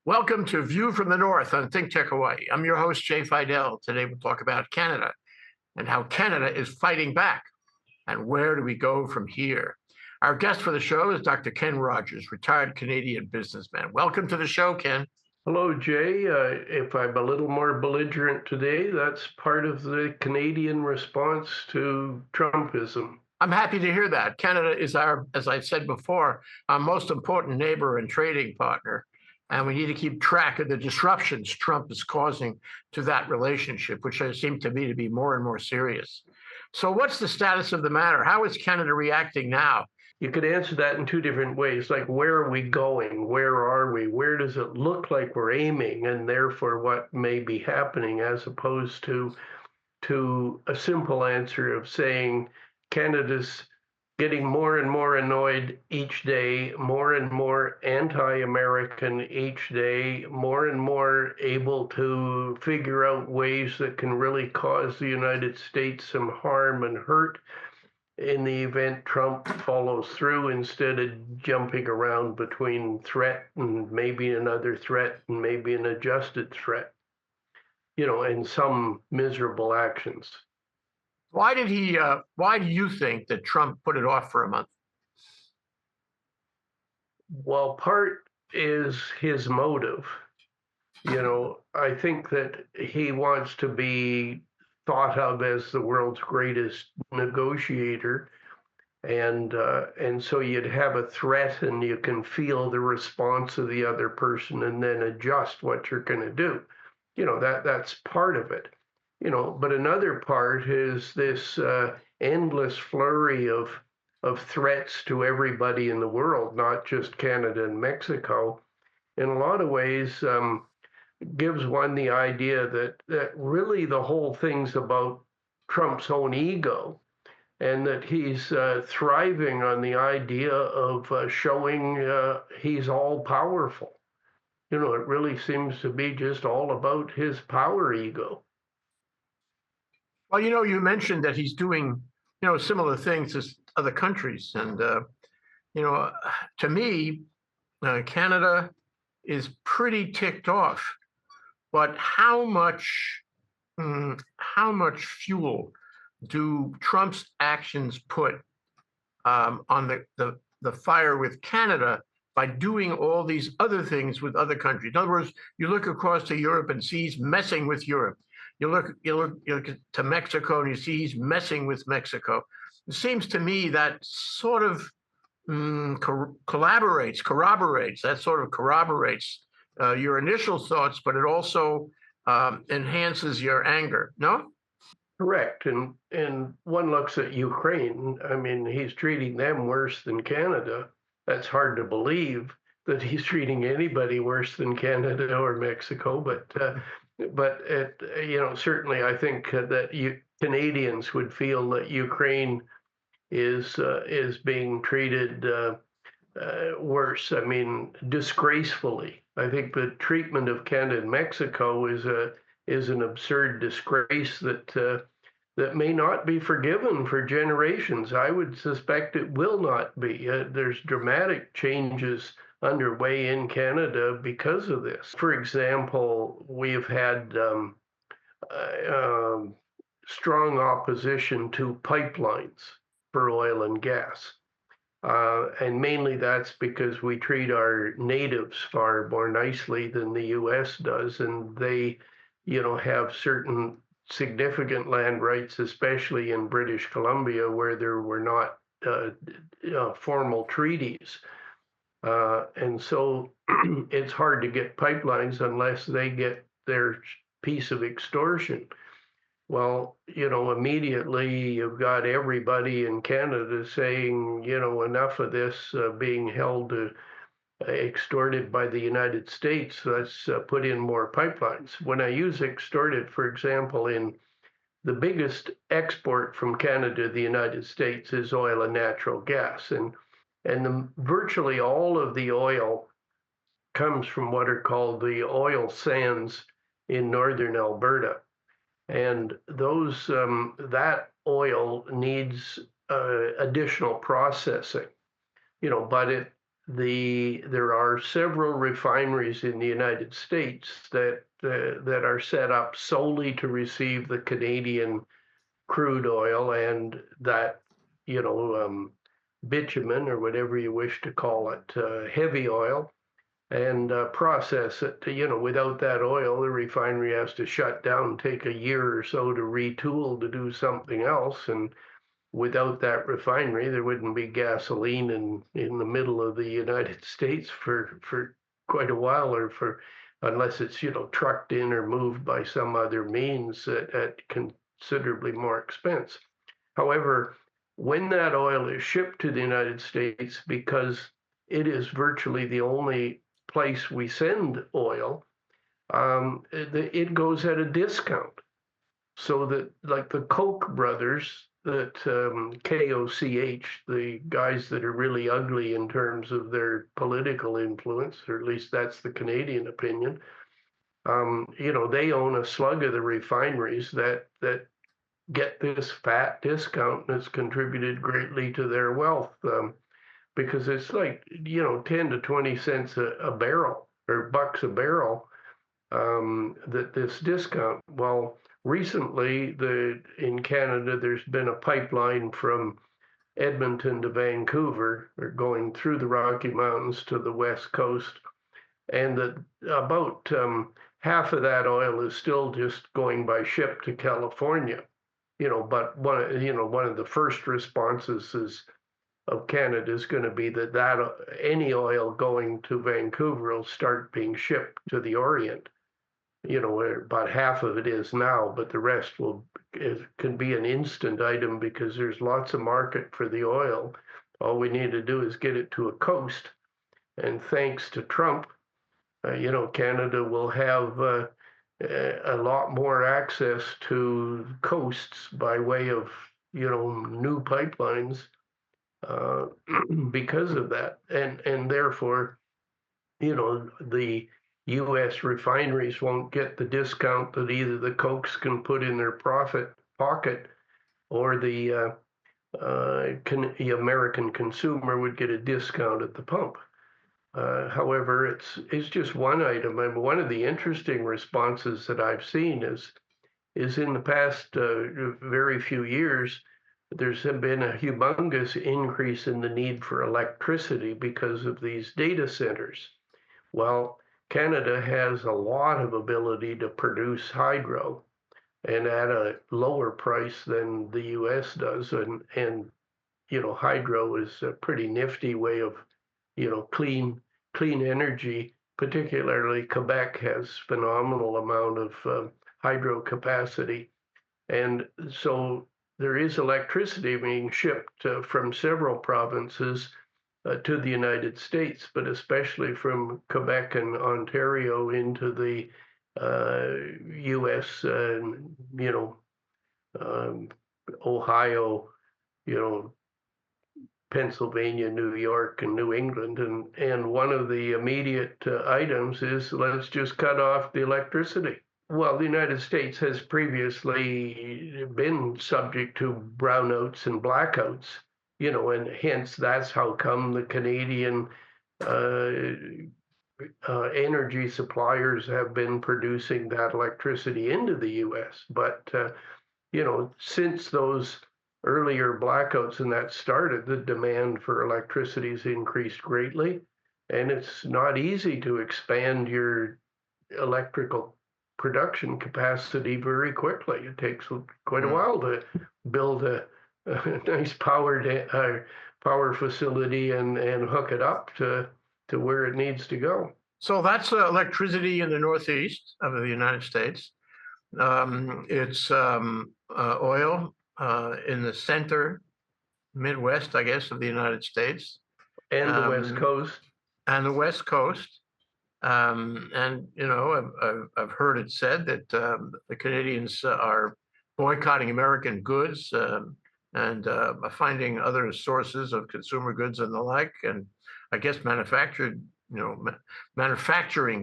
Welcome to View from the North on ThinkTech Hawaii. I'm your host, Jay Fidell. Today we'll talk about Canada and how Canada is fighting back and where do we go from here. Our guest for the show is Dr. Ken Rogers, retired Canadian businessman. Welcome to the show, Ken. Hello, Jay. If I'm a little more belligerent today, that's part of the Canadian response to Trumpism. I'm happy to hear that. Canada is our, as I said before, our most important neighbor and trading partner. And we need to keep track of the disruptions Trump is causing to that relationship, which seem to me to be more and more serious. So what's the status of the matter? How is Canada reacting now? You could answer that in two different ways, like where are we going? Where are we? Where does it look like we're aiming? And therefore what may be happening, as opposed to a simple answer of saying Canada's getting more and more annoyed each day, more and more anti-American each day, more and more able to figure out ways that can really cause the United States some harm and hurt in the event Trump follows through, instead of jumping around between threat and maybe another threat and maybe an adjusted threat, and some miserable actions. Why do you think that Trump put it off for a month? Well, part is his motive. I think that he wants to be thought of as the world's greatest negotiator. And so you'd have a threat and you can feel the response of the other person and then adjust what you're going to do. That's part of it. But another part is this endless flurry of threats to everybody in the world, not just Canada and Mexico. In a lot of ways, gives one the idea that really the whole thing's about Trump's own ego, and that he's thriving on the idea of showing he's all powerful. It really seems to be just all about his power ego. Well, you mentioned that he's doing, similar things as other countries. And, to me, Canada is pretty ticked off. But how much fuel do Trump's actions put on the fire with Canada by doing all these other things with other countries? In other words, you look across to Europe and see he's messing with Europe. You look to Mexico and you see he's messing with Mexico. It seems to me that sort of corroborates your initial thoughts, but it also enhances your anger. No? Correct. And one looks at Ukraine. I mean, he's treating them worse than Canada. That's hard to believe that he's treating anybody worse than Canada or Mexico. But certainly I think that Canadians would feel that Ukraine is being treated worse. I mean, disgracefully. I think the treatment of Canada and Mexico is an absurd disgrace that may not be forgiven for generations. I would suspect it will not be. There's dramatic changes underway in Canada because of this. For example, we've had strong opposition to pipelines for oil and gas. And mainly that's because we treat our natives far more nicely than the US does, and they, have certain significant land rights, especially in British Columbia, where there were not formal treaties. And so it's hard to get pipelines unless they get their piece of extortion. Well, immediately you've got everybody in Canada saying, enough of this being held extorted by the United States. Let's put in more pipelines. When I use extorted, for example, in the biggest export from Canada to the United States is oil and natural gas. And virtually all of the oil comes from what are called the oil sands in northern Alberta. And that oil needs additional processing, but there are several refineries in the United States that are set up solely to receive the Canadian crude oil and that, bitumen or whatever you wish to call it, heavy oil, and process it. Without that oil, the refinery has to shut down, take a year or so to retool to do something else. And without that refinery, there wouldn't be gasoline in the middle of the United States for quite a while, or for unless it's trucked in or moved by some other means at considerably more expense. However, when that oil is shipped to the United States, because it is virtually the only place we send oil, it goes at a discount. So that, like the Koch brothers, that KOCH, the guys that are really ugly in terms of their political influence, or at least that's the Canadian opinion. They own a slug of the refineries that get this fat discount, and it's contributed greatly to their wealth, because it's like 10 to 20 cents a barrel, or bucks a barrel, that this discount. Well, recently, in Canada, there's been a pipeline from Edmonton to Vancouver, or going through the Rocky Mountains to the West Coast, and that about half of that oil is still just going by ship to California. But one of the first responses of Canada is going to be that any oil going to Vancouver will start being shipped to the Orient. Where about half of it is now, but the rest can be an instant item, because there's lots of market for the oil. All we need to do is get it to a coast, and thanks to Trump, Canada will have a lot more access to coasts by way of new pipelines, because of that, and therefore the U.S. refineries won't get the discount that either the Kochs can put in their profit pocket, or the American consumer would get a discount at the pump. However, it's just one item. And one of the interesting responses that I've seen is in the past very few years, there's been a humongous increase in the need for electricity because of these data centers. Well, Canada has a lot of ability to produce hydro, and at a lower price than the US does. And hydro is a pretty nifty way of, clean energy. Particularly Quebec has phenomenal amount of hydro capacity. And so there is electricity being shipped from several provinces to the United States, but especially from Quebec and Ontario into the U.S. Ohio, Pennsylvania, New York, and New England. And one of the immediate items is, let's just cut off the electricity. Well, the United States has previously been subject to brownouts and blackouts, and hence that's how come the Canadian energy suppliers have been producing that electricity into the U.S. But, since those earlier blackouts and that started, the demand for electricity has increased greatly. And it's not easy to expand your electrical production capacity very quickly. It takes quite a while to build a nice power facility and hook it up to where it needs to go. So that's electricity in the northeast of the United States. It's oil in the center, Midwest, I guess, of the United States. And the West Coast. And the West Coast. And, I've heard it said that the Canadians are boycotting American goods and finding other sources of consumer goods and the like, and I guess manufacturing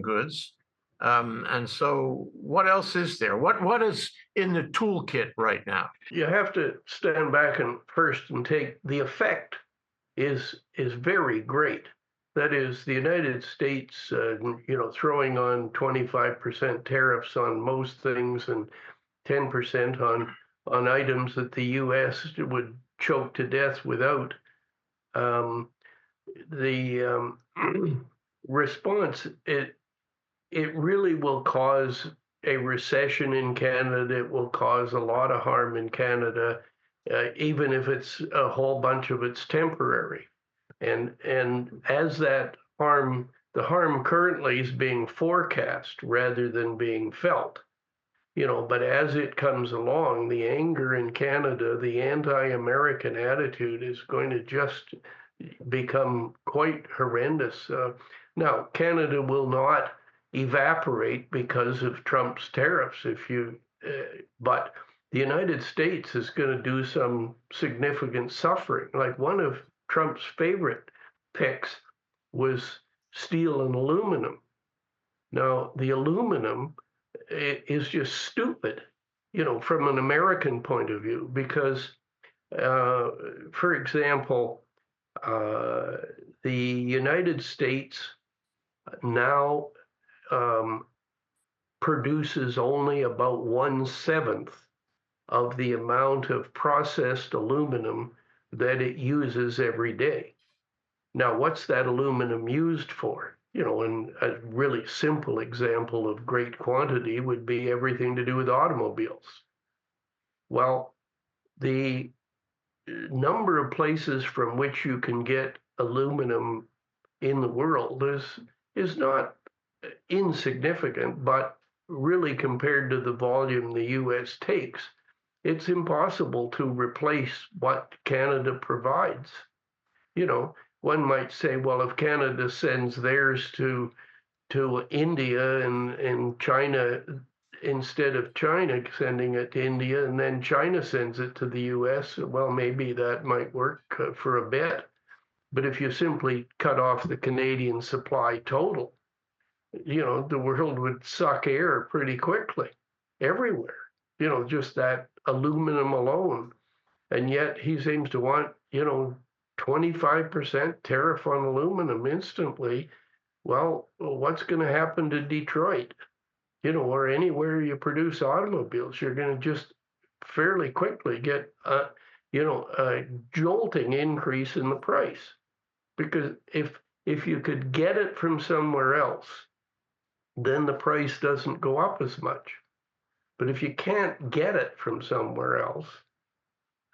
goods. And so what else is there? What is in the toolkit right now? You have to stand back and first and take the effect is very great. That is, the United States, throwing on 25% tariffs on most things and 10% on items that the U.S. would choke to death without. Um, the response, it really will cause a recession in Canada. It will cause a lot of harm in Canada, even if it's a whole bunch of it's temporary. And as that harm, the harm currently is being forecast rather than being felt. But as it comes along, the anger in Canada, the anti-American attitude is going to just become quite horrendous. Now, Canada will not evaporate because of Trump's tariffs. But the United States is going to do some significant suffering. Like one of Trump's favorite picks was steel and aluminum. Now, the aluminum is just stupid, from an American point of view, because, for example, the United States now produces only about 1/7 of the amount of processed aluminum that it uses every day. Now, what's that aluminum used for? And a really simple example of great quantity would be everything to do with automobiles. Well, the number of places from which you can get aluminum in the world is not insignificant, but really compared to the volume the US takes, it's impossible to replace what Canada provides. One might say, well, if Canada sends theirs to India and China instead of China sending it to India, and then China sends it to the US, well, maybe that might work for a bit. But if you simply cut off the Canadian supply total, the world would suck air pretty quickly everywhere, just that aluminum alone. And yet he seems to want, 25% tariff on aluminum instantly. Well, what's going to happen to Detroit? Or anywhere you produce automobiles, you're going to just fairly quickly get a jolting increase in the price. Because if you could get it from somewhere else, then the price doesn't go up as much. But if you can't get it from somewhere else,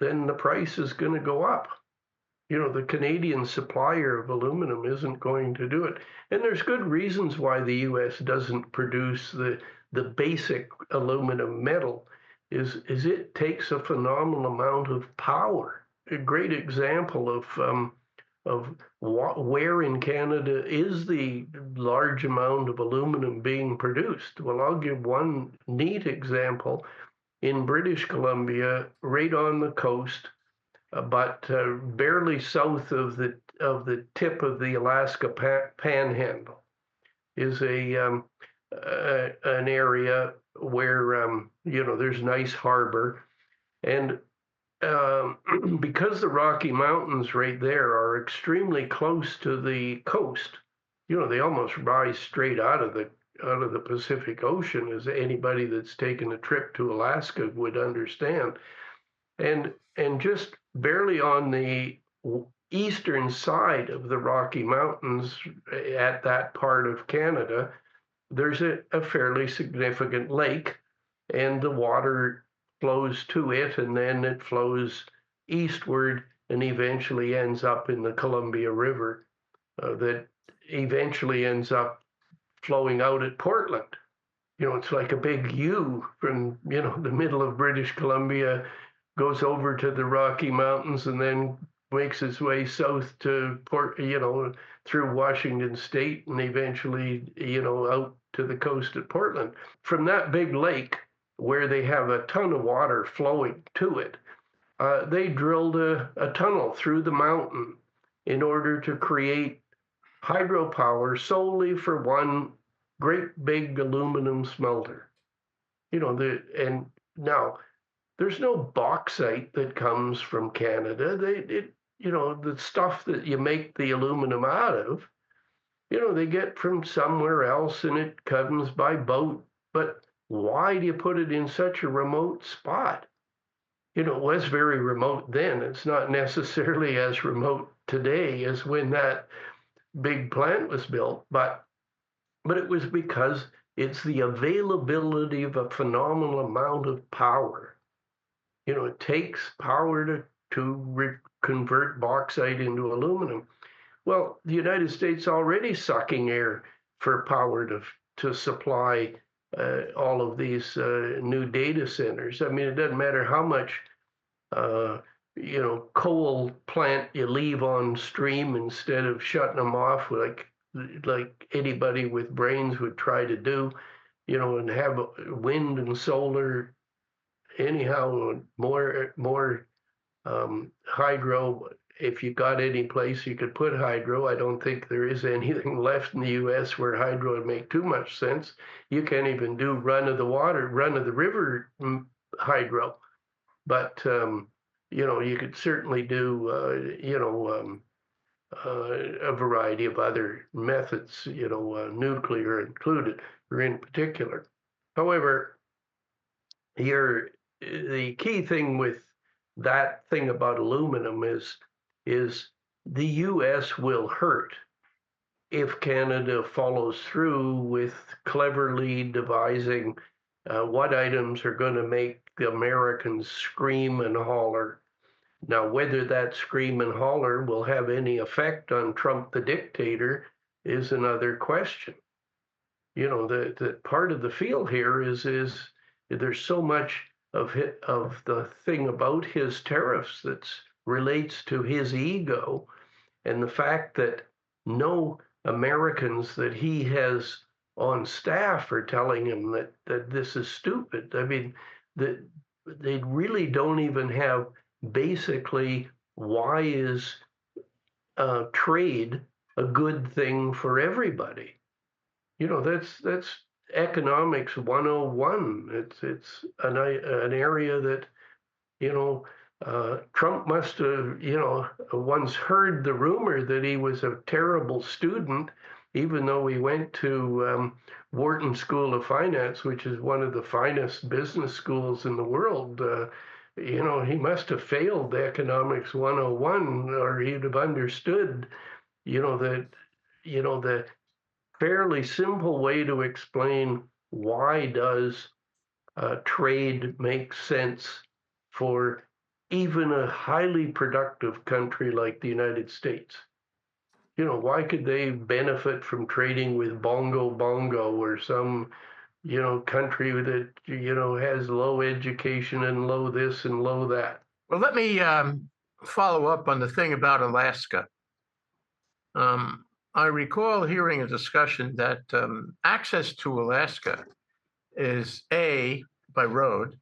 then the price is going to go up. The Canadian supplier of aluminum isn't going to do it. And there's good reasons why the US doesn't produce the basic aluminum metal is it takes a phenomenal amount of power. A great example of where in Canada is the large amount of aluminum being produced. Well, I'll give one neat example. In British Columbia, right on the coast, but barely south of the tip of the Alaska Panhandle, is an area where there's nice harbor, and because the Rocky Mountains right there are extremely close to the coast, they almost rise straight out of the Pacific Ocean, as anybody that's taken a trip to Alaska would understand. And just barely on the eastern side of the Rocky Mountains at that part of Canada, there's a fairly significant lake, and the water flows to it, and then it flows eastward and eventually ends up in the Columbia River, that eventually ends up flowing out at Portland. It's like a big U from, the middle of British Columbia, goes over to the Rocky Mountains, and then makes its way south to through Washington State, and eventually, out to the coast at Portland. From that big lake, where they have a ton of water flowing to it, they drilled a tunnel through the mountain in order to create hydropower solely for one great big aluminum smelter. And now there's no bauxite that comes from Canada. The stuff that you make the aluminum out of they get from somewhere else and it comes by boat. But why do you put it in such a remote spot? It was very remote then. It's not necessarily as remote today as when that big plant was built, but it was because it's the availability of a phenomenal amount of power. It takes power to convert bauxite into aluminum. Well, the United States already sucking air for power to supply all of these new data centers. I mean, it doesn't matter how much uh, coal plant you leave on stream instead of shutting them off like anybody with brains would try to do, and have wind and solar anyhow, more hydro. If you got any place you could put hydro, I don't think there is anything left in the U.S. where hydro would make too much sense. You can't even do run of the river hydro, but you could certainly do a variety of other methods, nuclear included or in particular. However, the key thing with that thing about aluminum is the U.S. will hurt if Canada follows through with cleverly devising what items are going to make the Americans scream and holler. Now, whether that scream and holler will have any effect on Trump the dictator is another question. The part of the feel here is there's so much of the thing about his tariffs that relates to his ego and the fact that no Americans that he has on staff are telling him that this is stupid. I mean, that they really don't even have basically why is trade a good thing for everybody. That's economics 101. It's an area that Trump must have once heard the rumor that he was a terrible student, even though he went to Wharton School of Finance, which is one of the finest business schools in the world. He must have failed economics 101, or he'd have understood that the fairly simple way to explain why does trade make sense for even a highly productive country like the United States. Why could they benefit from trading with Bongo Bongo or some, country that, has low education and low this and low that? Well, let me follow up on the thing about Alaska. I recall hearing a discussion that access to Alaska is A, by road,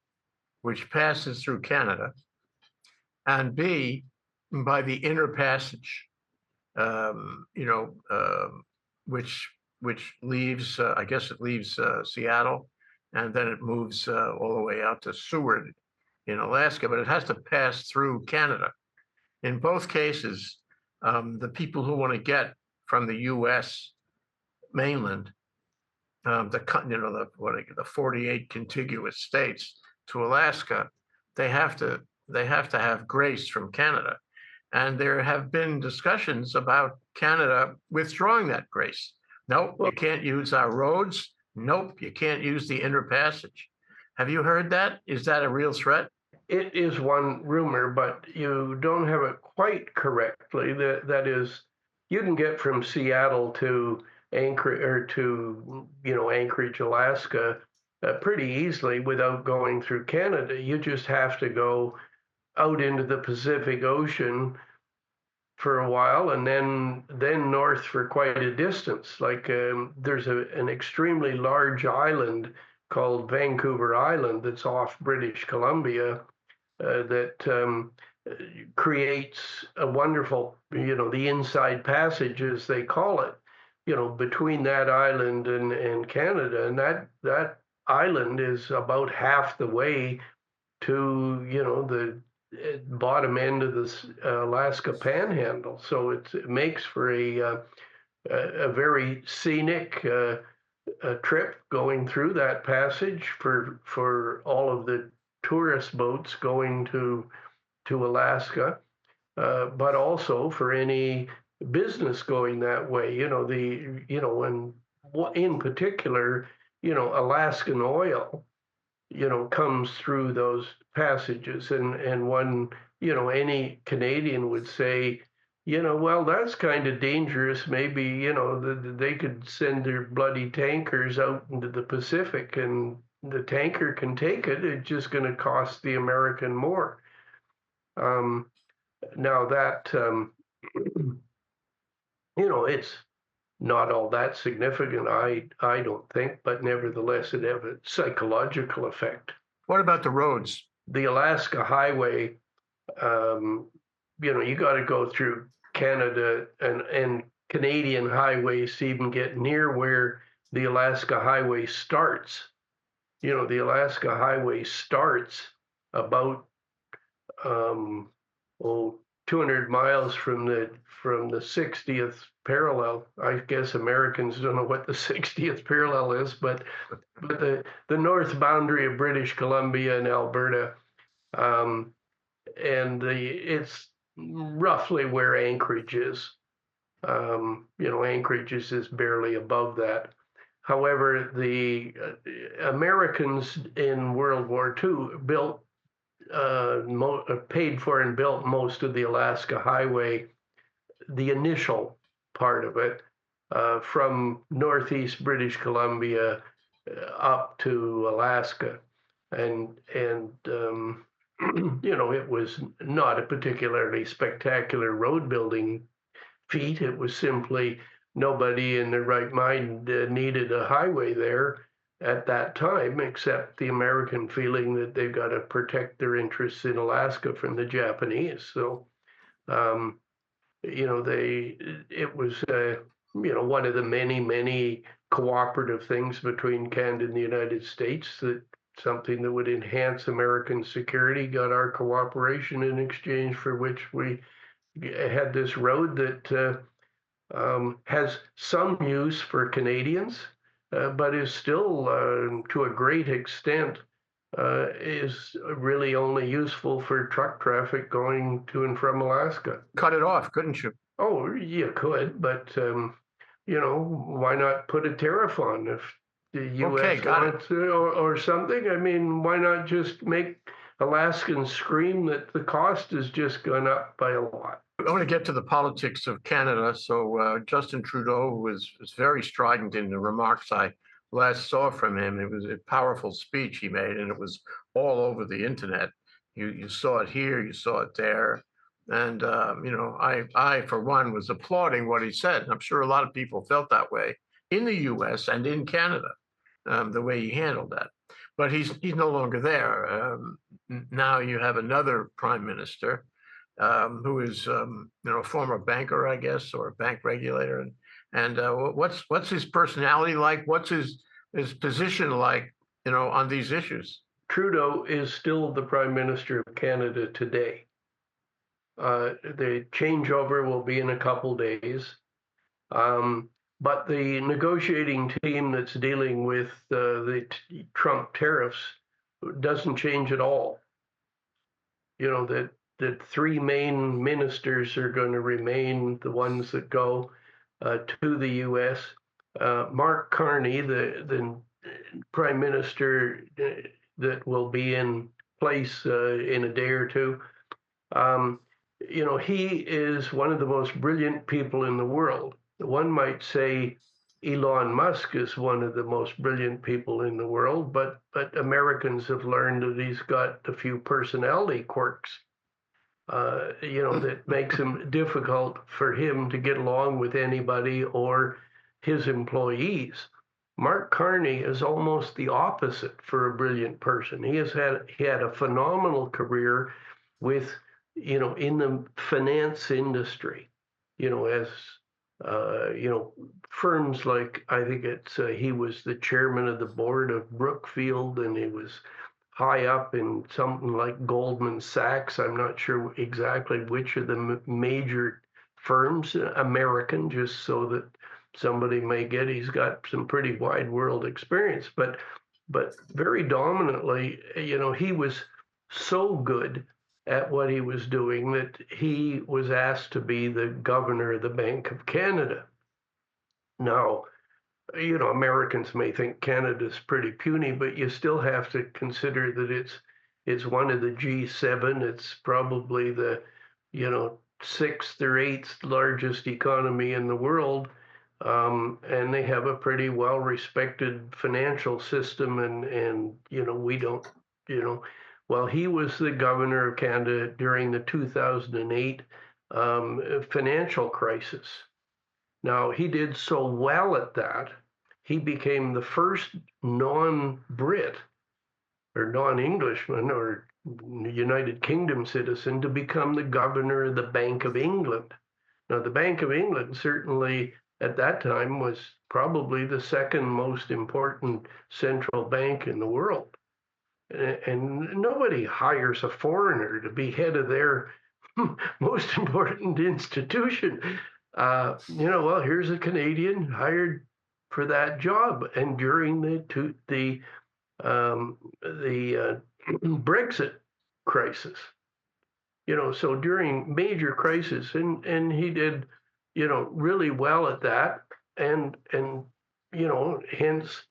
which passes through Canada, and B, by the inner passage, um, you know, um which leaves, I guess it leaves Seattle, and then it moves all the way out to Seward in Alaska, but it has to pass through Canada. In both cases, the people who want to get from the U.S. mainland, the 48 contiguous states to Alaska, they have to have grace from Canada, and there have been discussions about Canada withdrawing that grace. Nope, you can't use our roads. Nope, you can't use the inner passage. Have you heard that? Is that a real threat? It is one rumor, but you don't have it quite correctly. That is, you can get from Seattle to Anchorage, Alaska, pretty easily without going through Canada. You just have to go out into the Pacific Ocean for a while and then north for quite a distance. Like there's an extremely large island called Vancouver Island that's off British Columbia that creates a wonderful, the inside passage, as they call it, between that island and Canada. And that island is about half the way to, the bottom end of the Alaska Panhandle. So it makes for a very scenic trip going through that passage for all of the tourist boats going to Alaska, but also for any business going that way. And in particular, Alaskan oil, comes through those passages, and one, any Canadian would say, well, that's kind of dangerous. Maybe, they could send their bloody tankers out into the Pacific, and the tanker can take it. It's just going to cost the American more. Now that, it's not all that significant, I don't think, but nevertheless, it has a psychological effect. What about the roads? The Alaska Highway, you got to go through Canada and Canadian highways to even get near where the Alaska Highway starts. The Alaska Highway starts about 200 miles from the 60th parallel. I guess Americans don't know what the 60th parallel is, but the north boundary of British Columbia and Alberta, and it's roughly where Anchorage is. Anchorage is barely above that. However, the Americans in World War II built, paid for and built most of the Alaska Highway, the initial part of it, from northeast British Columbia up to Alaska. And it was not a particularly spectacular road building feat. It was simply nobody in their right mind needed a highway there at that time, except the American feeling that they've got to protect their interests in Alaska from the Japanese. So, it was, one of the many, many cooperative things between Canada and the United States, that something that would enhance American security got our cooperation, in exchange for which we had this road that has some use for Canadians, but is still, to a great extent, is really only useful for truck traffic going to and from Alaska. Cut it off, couldn't you? Oh, you could, but why not put a tariff on if the U.S. wants to, or something? I mean, why not just make Alaskans scream that the cost has just gone up by a lot? I want to get to the politics of Canada. So Justin Trudeau was very strident in the remarks I last saw from him. It was a powerful speech he made, and it was all over the internet. You saw it here, you saw it there. And, I, for one, was applauding what he said. And I'm sure a lot of people felt that way in the US and in Canada, the way he handled that. But he's no longer there. Now you have another prime minister who is, a former banker, I guess, or a bank regulator. And what's his personality like? What's his position like, on these issues? Trudeau is still the prime minister of Canada today. The changeover will be in a couple days. But the negotiating team that's dealing with the Trump tariffs doesn't change at all. That three main ministers are going to remain the ones that go to the U.S. Mark Carney, the prime minister that will be in place in a day or two, he is one of the most brilliant people in the world. One might say Elon Musk is one of the most brilliant people in the world, but Americans have learned that he's got a few personality quirks, that makes him difficult for him to get along with anybody or his employees. Mark Carney is almost the opposite for a brilliant person. He had a phenomenal career with, in the finance industry, as firms like, I think he was the chairman of the board of Brookfield, and he was high up in something like Goldman Sachs. I'm not sure exactly which of the major firms, American, just so that somebody may get. He's got some pretty wide world experience, but very dominantly, he was so good at what he was doing that he was asked to be the governor of the Bank of Canada. Now, Americans may think Canada's pretty puny, but you still have to consider that it's one of the G7. It's probably the, sixth or eighth largest economy in the world. And they have a pretty well-respected financial system, and we don't, well, he was the governor of Canada during the 2008 financial crisis. Now, he did so well at that, he became the first non-Brit or non-Englishman or United Kingdom citizen to become the governor of the Bank of England. Now, the Bank of England certainly at that time was probably the second most important central bank in the world. And nobody hires a foreigner to be head of their most important institution. Well, here's a Canadian hired for that job. And during the Brexit crisis, so during major crisis, and he did, really well at that, and hence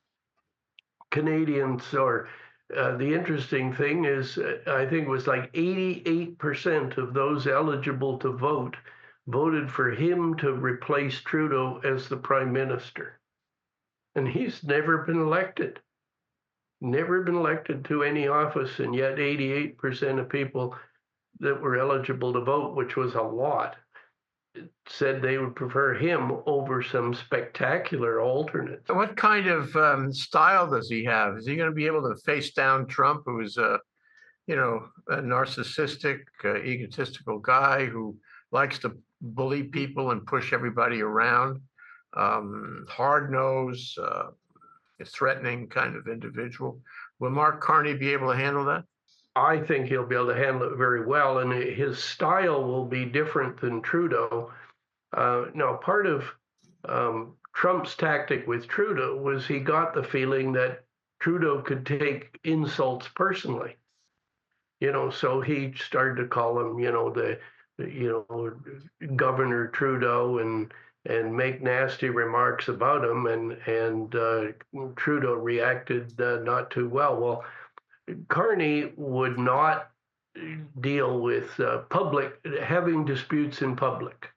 Canadians or the interesting thing is, I think it was like 88% of those eligible to vote voted for him to replace Trudeau as the prime minister. And he's never been elected to any office. And yet 88% of people that were eligible to vote, which was a lot, said they would prefer him over some spectacular alternates. What kind of style does he have? Is he going to be able to face down Trump, who is a narcissistic, egotistical guy who likes to bully people and push everybody around? Hard-nosed, threatening kind of individual. Will Mark Carney be able to handle that? I think he'll be able to handle it very well, and his style will be different than Trudeau. Now, part of Trump's tactic with Trudeau was he got the feeling that Trudeau could take insults personally. So he started to call him, Governor Trudeau, and make nasty remarks about him, and Trudeau reacted not too well. Well, Carney would not deal with having disputes in public.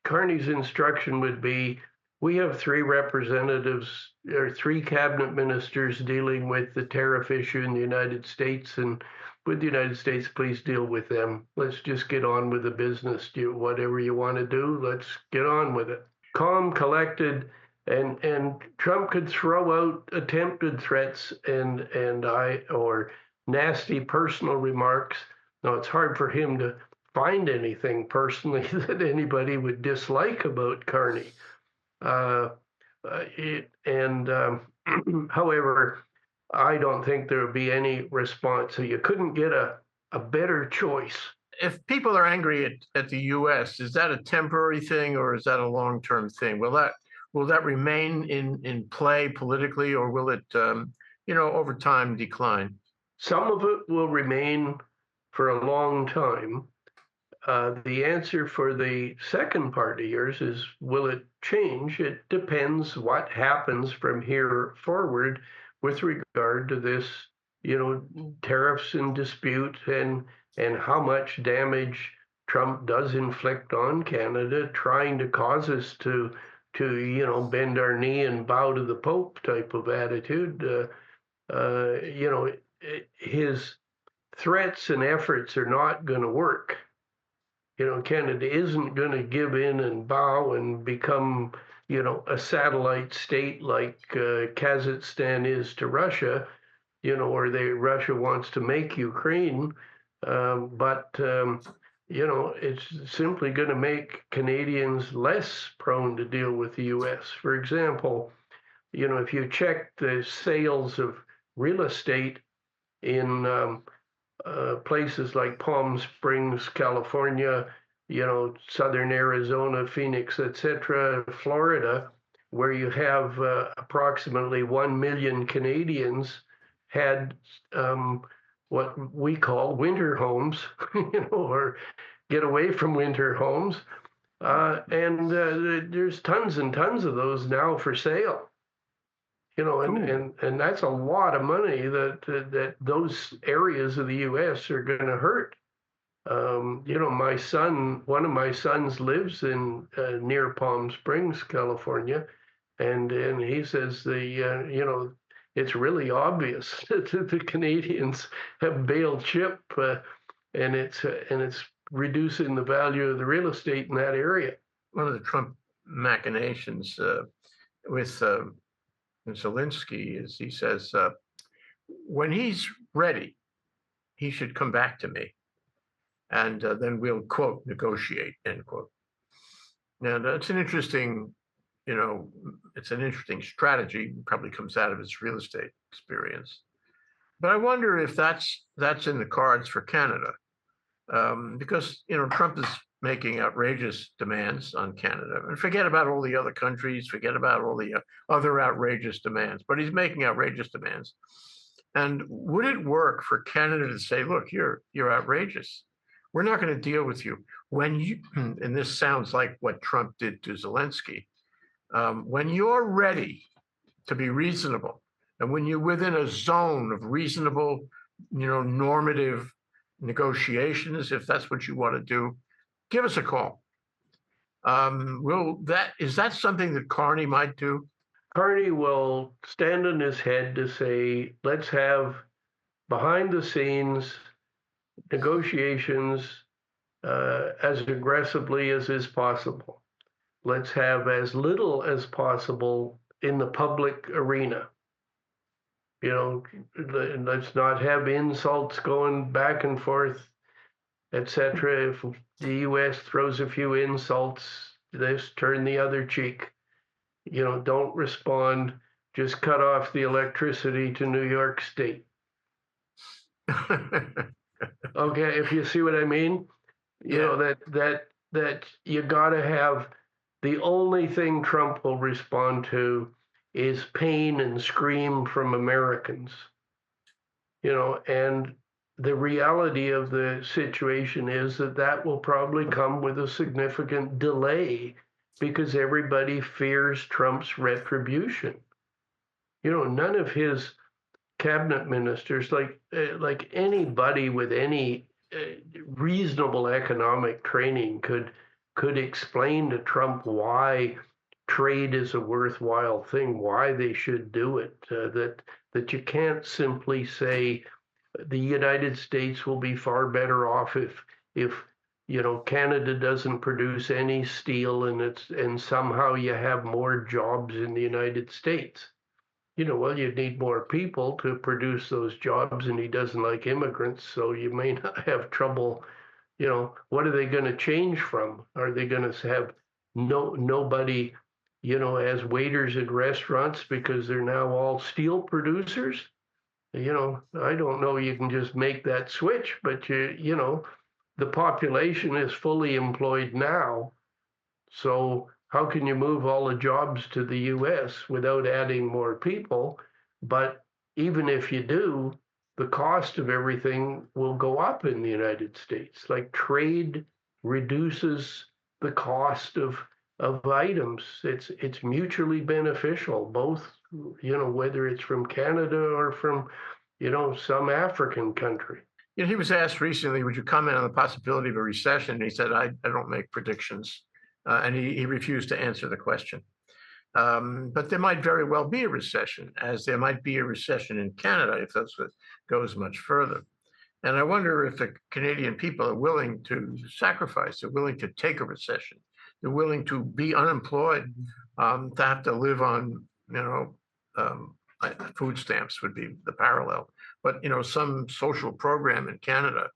Carney's instruction would be, we have three representatives or three cabinet ministers dealing with the tariff issue in the United States, and with the United States, please deal with them. Let's just get on with the business. Whatever you want to do, let's get on with it. Calm, collected, and Trump could throw out attempted threats or nasty personal remarks. Now, it's hard for him to find anything personally that anybody would dislike about Carney. However, I don't think there would be any response. So you couldn't get a better choice. If people are angry at the U.S., is that a temporary thing or is that a long-term thing? Will that remain in play politically, or will it, over time decline? Some of it will remain for a long time. The answer for the second part of yours is, will it change? It depends what happens from here forward with regard to this, tariffs and dispute, and how much damage Trump does inflict on Canada, trying to cause us to bend our knee and bow to the Pope type of attitude. His threats and efforts are not going to work. Canada isn't going to give in and bow and become, a satellite state like Kazakhstan is to Russia, or Russia wants to make Ukraine. But it's simply going to make Canadians less prone to deal with the U.S. For example, if you check the sales of real estate in places like Palm Springs, California, southern Arizona, Phoenix, etc., Florida, where you have approximately 1 million Canadians had what we call winter homes, or get away from winter homes. And there's tons and tons of those now for sale. And, Ooh, and that's a lot of money that those areas of the U.S. are going to hurt. One of my sons lives in near Palm Springs, California, and he says it's really obvious that the Canadians have bailed ship, and it's reducing the value of the real estate in that area. one of the Trump machinations with Zelensky is he says when he's ready, he should come back to me, and then we'll quote negotiate end quote. Now that's an interesting, it's an interesting strategy. Probably comes out of his real estate experience. But I wonder if that's in the cards for Canada, because Trump is making outrageous demands on Canada, and forget about all the other countries, forget about all the other outrageous demands, but he's making outrageous demands. And would it work for Canada to say, "Look, you're outrageous. We're not going to deal with you when you," and this sounds like what Trump did to Zelensky, when you're ready to be reasonable, and when you're within a zone of reasonable, normative negotiations, if that's what you want to do, give us a call. Is that something that Carney might do? Carney will stand on his head to say, let's have behind the scenes negotiations as aggressively as is possible. Let's have as little as possible in the public arena. Let's not have insults going back and forth, etc. If the U.S. throws a few insults, this turn the other cheek. Don't respond. Just cut off the electricity to New York State. Okay, if you see what I mean, that you got to have. The only thing Trump will respond to is pain and scream from Americans. And the reality of the situation is that will probably come with a significant delay because everybody fears Trump's retribution. None of his cabinet ministers, like anybody with any reasonable economic training, could explain to Trump why trade is a worthwhile thing, why they should do it. That you can't simply say the United States will be far better off if Canada doesn't produce any steel and somehow you have more jobs in the United States. Well, you need more people to produce those jobs, and he doesn't like immigrants, so you may not have trouble. What are they going to change from? Are they going to have nobody, as waiters at restaurants because they're now all steel producers? I don't know. You can just make that switch, but the population is fully employed now. So how can you move all the jobs to the US without adding more people? But even if you do, the cost of everything will go up in the United States. Like trade reduces the cost of items. It's mutually beneficial, both, whether it's from Canada or from, some African country. He was asked recently, would you comment on the possibility of a recession? And he said, I don't make predictions. And he refused to answer the question. But there might very well be a recession, as there might be a recession in Canada if that's what goes much further. And I wonder if the Canadian people are willing to sacrifice, they're willing to take a recession, they're willing to be unemployed, to have to live on, food stamps would be the parallel, but some social program in Canada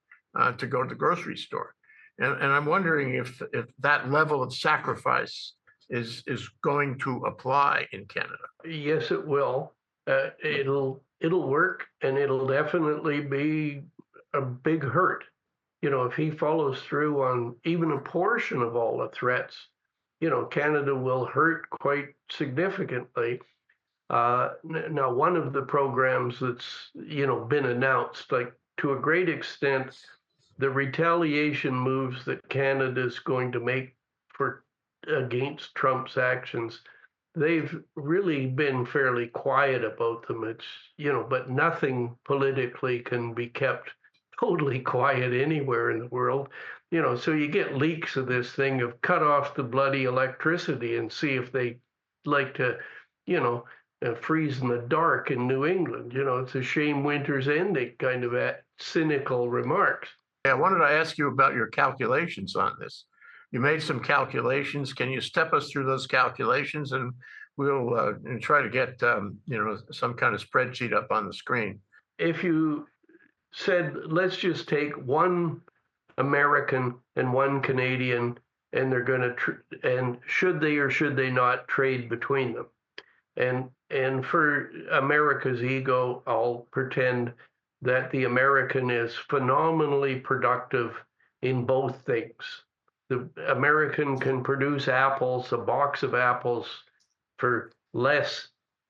to go to the grocery store. And I'm wondering if that level of sacrifice is going to apply in Canada. Yes, it will. It'll work, and it'll definitely be a big hurt. if he follows through on even a portion of all the threats, Canada will hurt quite significantly. Now, one of the programs that's, been announced, like to a great extent, the retaliation moves that Canada is going to make for against Trump's actions, they've really been fairly quiet about them. It's, but nothing politically can be kept totally quiet anywhere in the world. So you get leaks of this thing of cut off the bloody electricity and see if they like to, freeze in the dark in New England. It's a shame winter's ending kind of cynical remarks. Yeah, I wanted to ask you about your calculations on this. You made some calculations. Can you step us through those calculations, and we'll try to get some kind of spreadsheet up on the screen. If you said, let's just take one American and one Canadian, and they're going to and should they or should they not trade between them? And for America's ego, I'll pretend that the American is phenomenally productive in both things. The American can produce apples, a box of apples, for less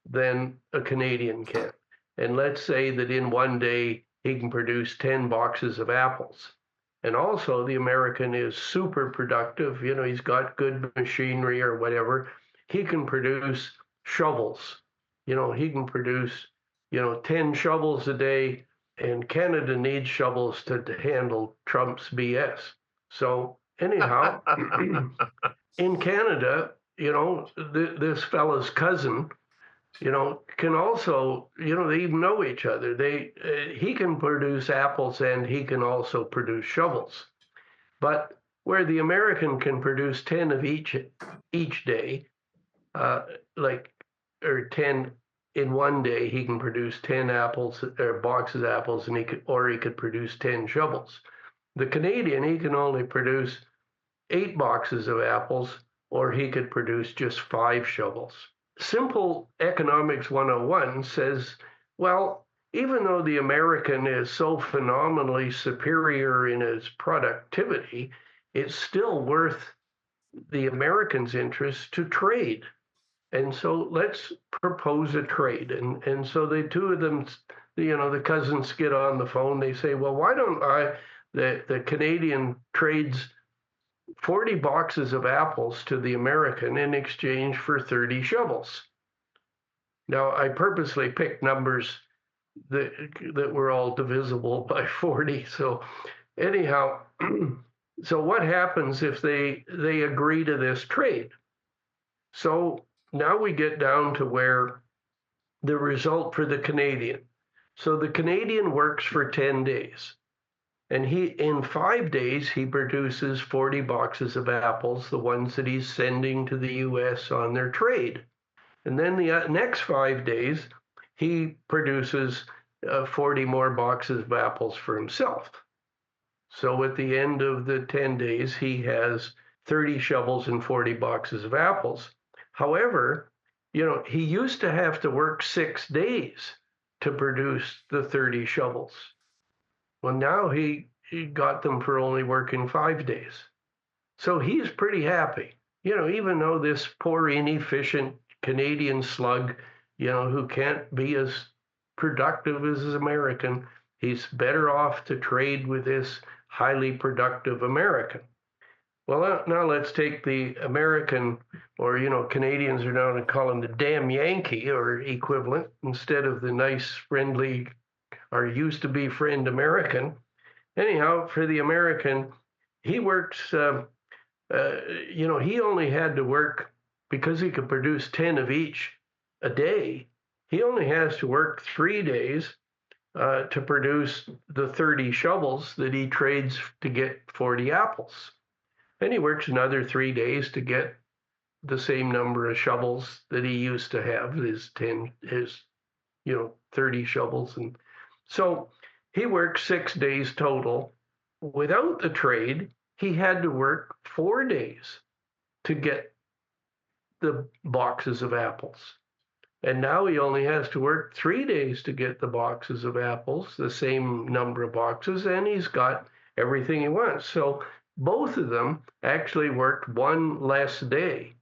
than a Canadian can. And let's say that in one day he can produce 10 boxes of apples. And also the American is super productive. He's got good machinery or whatever. He can produce shovels. He can produce, 10 shovels a day, and Canada needs shovels to handle Trump's BS. So anyhow, in Canada, this fella's cousin, can also, they even know each other. He can produce apples and he can also produce shovels. But where the American can produce 10 of each day, or 10 in one day, he can produce 10 apples or boxes of apples, and he could produce 10 shovels. The Canadian, he can only produce 8 boxes of apples, or he could produce just 5 shovels. Simple Economics 101 says, well, even though the American is so phenomenally superior in its productivity, it's still worth the Americans' interest to trade. And so let's propose a trade. And so the two of them, the cousins get on the phone. They say, well, why don't the Canadian trades 40 boxes of apples to the American in exchange for 30 shovels. Now, I purposely picked numbers that were all divisible by 40. So anyhow, so what happens if they agree to this trade? So now we get down to where the result for the Canadian. So the Canadian works for 10 days. And in 5 days, he produces 40 boxes of apples, the ones that he's sending to the US on their trade. And then the next 5 days, he produces 40 more boxes of apples for himself. So at the end of the 10 days, he has 30 shovels and 40 boxes of apples. However, he used to have to work 6 days to produce the 30 shovels. Well, now he got them for only working 5 days. So he's pretty happy, even though this poor, inefficient Canadian slug, who can't be as productive as his American, he's better off to trade with this highly productive American. Well, now let's take the American, or, Canadians are now calling the damn Yankee or equivalent, instead of the nice, friendly, or used to be friend American. Anyhow, for the American, he works, he only had to work, because he could produce 10 of each a day, he only has to work 3 days to produce the 30 shovels that he trades to get 40 apples. And he works another 3 days to get the same number of shovels that he used to have, his 30 shovels. And so he worked 6 days total. Without the trade, he had to work 4 days to get the boxes of apples. And now he only has to work 3 days to get the boxes of apples, the same number of boxes, and he's got everything he wants. So both of them actually worked one less day.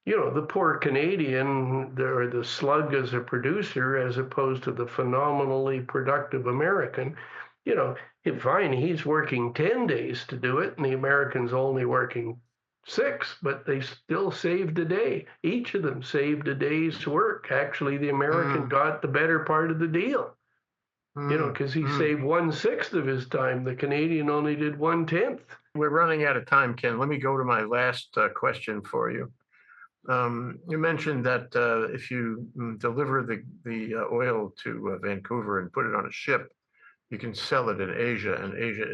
The poor Canadian, or the slug as a producer, as opposed to the phenomenally productive American, you know, fine, he's working 10 days to do it, and the American's only working 6, but they still saved a day. Each of them saved a day's work. Actually, the American got the better part of the deal, because he saved 1/6 of his time. The Canadian only did 1/10. We're running out of time, Ken. Let me go to my last question for you. You mentioned that if you deliver the oil to Vancouver and put it on a ship, you can sell it in Asia, and Asia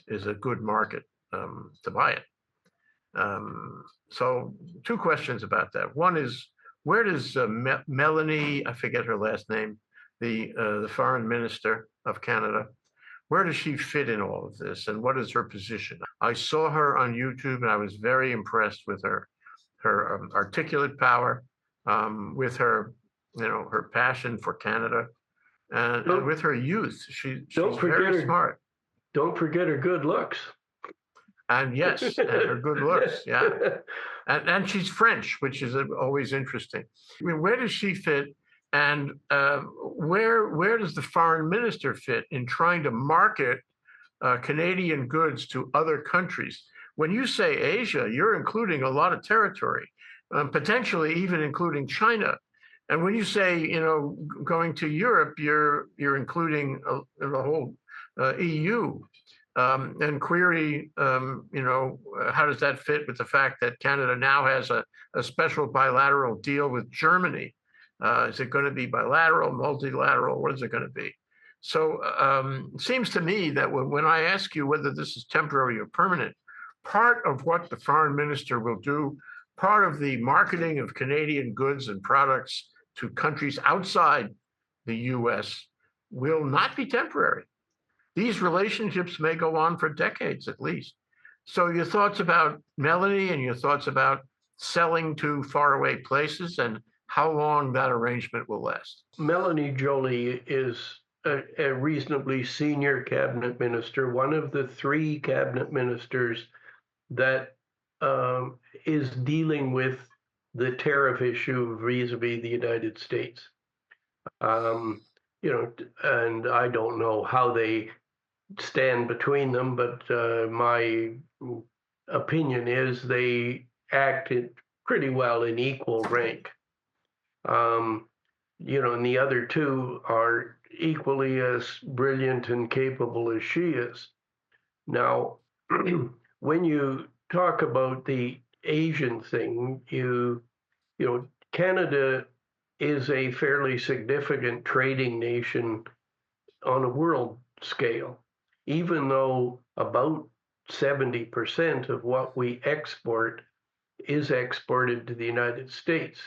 is a good market to buy it. So 2 questions about that. One is, where does Melanie, I forget her last name, the foreign minister of Canada, where does she fit in all of this, and what is her position? I saw her on YouTube, and I was very impressed with her articulate power, with her, her passion for Canada, and with her youth. She's very smart. Don't forget her good looks. And yes, and her good looks, yeah. And she's French, which is always interesting. I mean, where does she fit? And where does the foreign minister fit in trying to market Canadian goods to other countries? When you say Asia, you're including a lot of territory, potentially even including China. And when you say, going to Europe, you're including the whole EU. And query, how does that fit with the fact that Canada now has a special bilateral deal with Germany? Is it going to be bilateral, multilateral? What is it going to be? So it seems to me that when I ask you whether this is temporary or permanent, part of what the foreign minister will do, part of the marketing of Canadian goods and products to countries outside the US will not be temporary. These relationships may go on for decades at least. So your thoughts about Melanie and your thoughts about selling to faraway places and how long that arrangement will last? Melanie Joly is a reasonably senior cabinet minister, one of the 3 cabinet ministers that is dealing with the tariff issue vis-a-vis the United States. And I don't know how they stand between them, but my opinion is they acted pretty well in equal rank. And the other 2 are equally as brilliant and capable as she is. Now, when you talk about the Asian thing, Canada is a fairly significant trading nation on a world scale, even though about 70% of what we export is exported to the United States.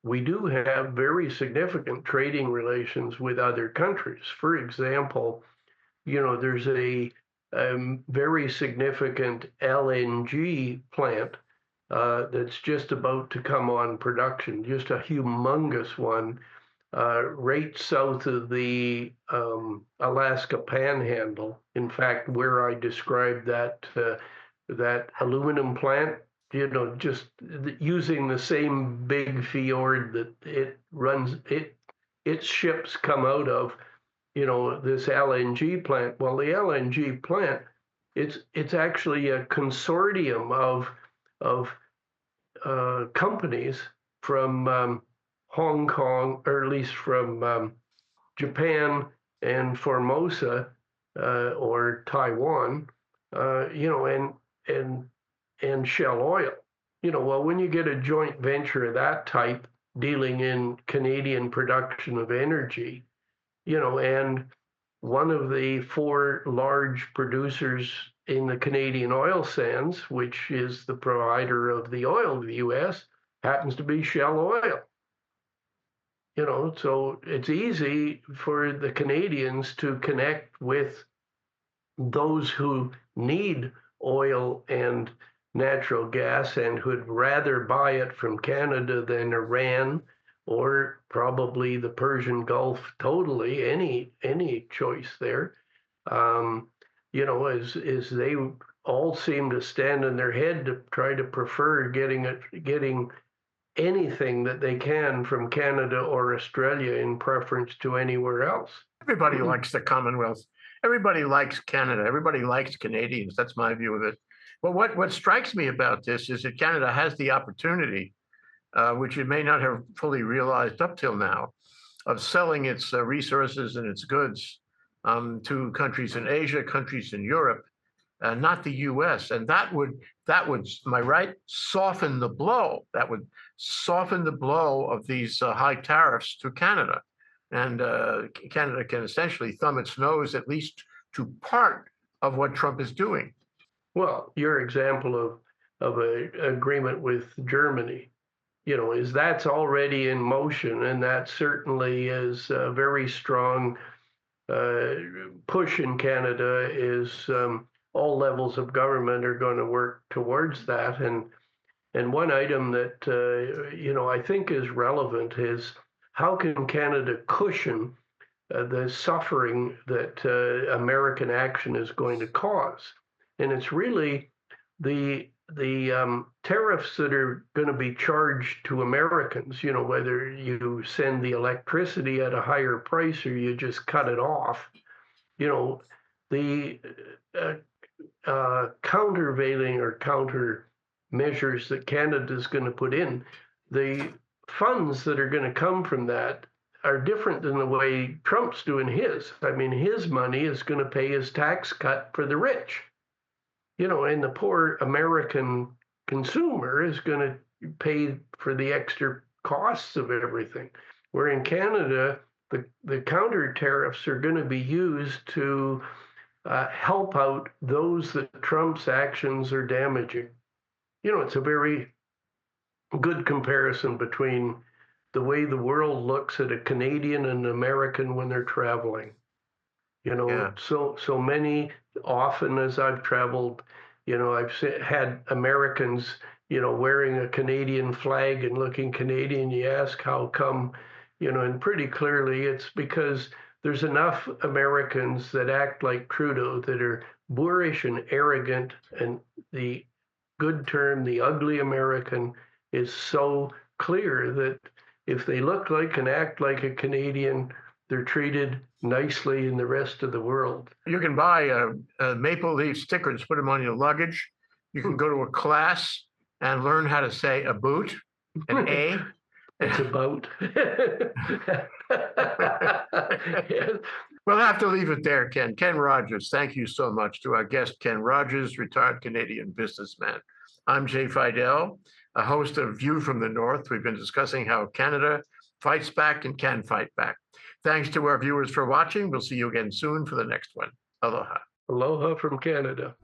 We do have very significant trading relations with other countries. For example, there's a very significant LNG plant that's just about to come on production, just a humongous one, right south of the Alaska Panhandle. In fact, where I described that aluminum plant, just using the same big fjord that it runs, its ships come out of, this LNG plant. Well, the LNG plant, it's actually a consortium of companies from Hong Kong, or at least from Japan and Formosa, or Taiwan, and Shell Oil. Well, when you get a joint venture of that type dealing in Canadian production of energy, and one of the 4 large producers in the Canadian oil sands, which is the provider of the oil to the US, happens to be Shell Oil. So it's easy for the Canadians to connect with those who need oil and natural gas and who'd rather buy it from Canada than Iran, or probably the Persian Gulf. Totally, any choice there. is they all seem to stand in their head to try to prefer getting anything that they can from Canada or Australia in preference to anywhere else. Everybody likes the Commonwealth. Everybody likes Canada. Everybody likes Canadians. That's my view of it. But what strikes me about this is that Canada has the opportunity, which it may not have fully realized up till now, of selling its resources and its goods to countries in Asia, countries in Europe, not the U.S. And that would, am I right, soften the blow. That would soften the blow of these high tariffs to Canada. And Canada can essentially thumb its nose at least to part of what Trump is doing. Well, your example of an agreement with Germany, is that's already in motion, and that certainly is a very strong push in Canada. Is all levels of government are going to work towards that, and one item that I think is relevant is how can Canada cushion the suffering that American action is going to cause, and it's really the tariffs that are going to be charged to Americans, whether you send the electricity at a higher price or you just cut it off, the countervailing or countermeasures that Canada is going to put in, the funds that are going to come from that are different than the way Trump's doing his. I mean, his money is going to pay his tax cut for the rich. And the poor American consumer is going to pay for the extra costs of everything. Where in Canada, the counter tariffs are going to be used to help out those that Trump's actions are damaging. It's a very good comparison between the way the world looks at a Canadian and an American when they're traveling. Yeah. So many, often as I've traveled, I've had Americans, wearing a Canadian flag and looking Canadian. You ask how come, and pretty clearly it's because there's enough Americans that act like Trudeau that are boorish and arrogant, and the good term, the ugly American, is so clear that if they look like and act like a Canadian, they're treated nicely in the rest of the world. You can buy a maple leaf stickers, put them on your luggage. You can go to a class and learn how to say a boot, an A. It's about. Yes. We'll have to leave it there, Ken. Ken Rogers, thank you so much to our guest, Ken Rogers, retired Canadian businessman. I'm Jay Fidell, a host of View from the North. We've been discussing how Canada fights back and can fight back. Thanks to our viewers for watching. We'll see you again soon for the next one. Aloha. Aloha from Canada.